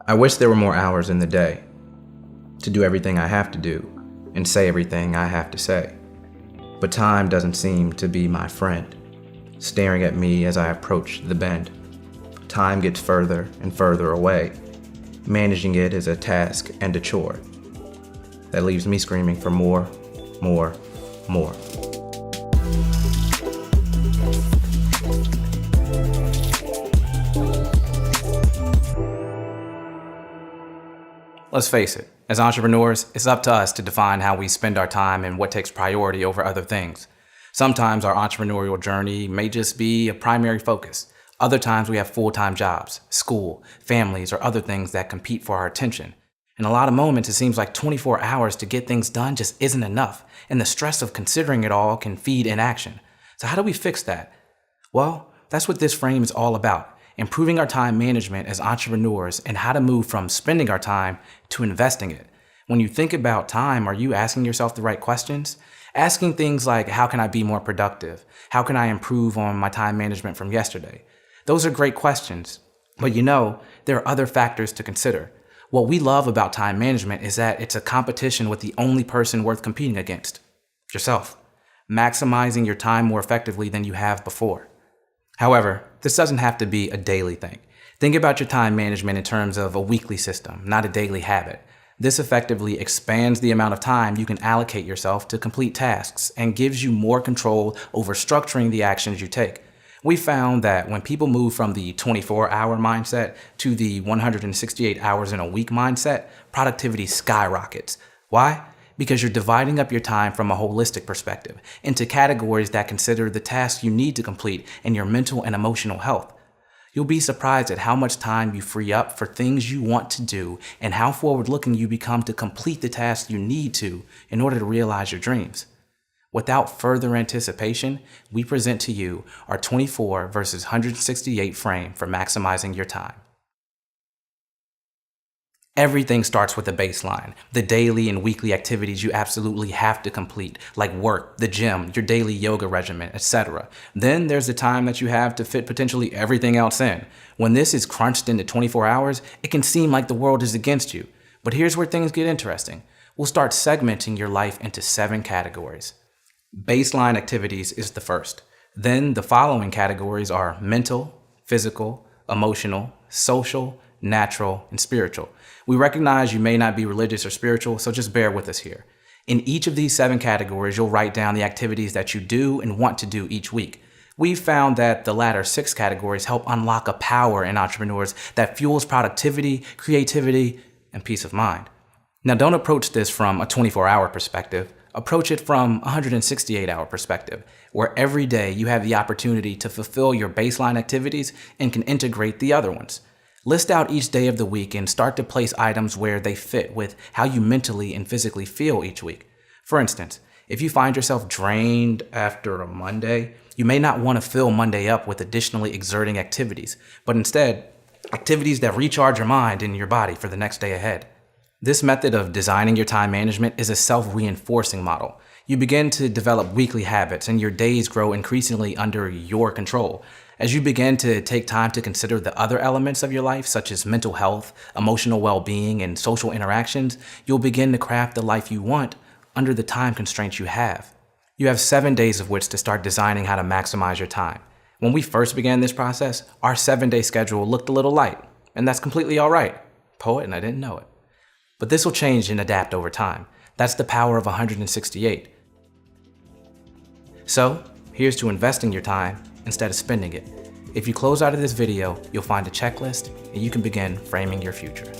I wish there were more hours in the day to do everything I have to do and say everything I have to say. But time doesn't seem to be my friend, staring at me as I approach the bend. Time gets further and further away. Managing it is a task and a chore that leaves me screaming for more, more, more. Let's face it, as entrepreneurs, it's up to us to define how we spend our time and what takes priority over other things. Sometimes our entrepreneurial journey may just be a primary focus. Other times we have full-time jobs, school, families, or other things that compete for our attention. In a lot of moments, it seems like 24 hours to get things done just isn't enough, and the stress of considering it all can feed inaction. So how do we fix that? Well, that's what this frame is all about. Improving our time management as entrepreneurs and how to move from spending our time to investing it. When you think about time, are you asking yourself the right questions? Asking things like, how can I be more productive? How can I improve on my time management from yesterday? Those are great questions, but there are other factors to consider. What we love about time management is that it's a competition with the only person worth competing against, yourself, maximizing your time more effectively than you have before. However, this doesn't have to be a daily thing. Think about your time management in terms of a weekly system, not a daily habit. This effectively expands the amount of time you can allocate yourself to complete tasks and gives you more control over structuring the actions you take. We found that when people move from the 24-hour mindset to the 168 hours in a week mindset, productivity skyrockets. Why? Because you're dividing up your time from a holistic perspective into categories that consider the tasks you need to complete and your mental and emotional health. You'll be surprised at how much time you free up for things you want to do and how forward-looking you become to complete the tasks you need to in order to realize your dreams. Without further anticipation, we present to you our 24 versus 168 frame for maximizing your time. Everything starts with a baseline, the daily and weekly activities you absolutely have to complete, like work, the gym, your daily yoga regimen, etc. Then there's the time that you have to fit potentially everything else in. When this is crunched into 24 hours, it can seem like the world is against you. But here's where things get interesting. We'll start segmenting your life into 7 categories. Baseline activities is the first. Then the following categories are mental, physical, emotional, social, natural, and spiritual. We recognize you may not be religious or spiritual, so just bear with us here. In each of these 7 categories, you'll write down the activities that you do and want to do each week. We've found that the latter 6 categories help unlock a power in entrepreneurs that fuels productivity, creativity, and peace of mind. Now, don't approach this from a 24-hour perspective. Approach it from a 168-hour perspective, where every day you have the opportunity to fulfill your baseline activities and can integrate the other ones. List out each day of the week and start to place items where they fit with how you mentally and physically feel each week. For instance, if you find yourself drained after a Monday, you may not want to fill Monday up with additionally exerting activities, but instead, activities that recharge your mind and your body for the next day ahead. This method of designing your time management is a self-reinforcing model. You begin to develop weekly habits and your days grow increasingly under your control. As you begin to take time to consider the other elements of your life, such as mental health, emotional well-being, and social interactions, you'll begin to craft the life you want under the time constraints you have. You have 7 days of which to start designing how to maximize your time. When we first began this process, our 7-day schedule looked a little light, and that's completely all right. Poet, and I didn't know it. But this will change and adapt over time. That's the power of 168. So, here's to investing your time instead of spending it. If you close out of this video, you'll find a checklist and you can begin framing your future.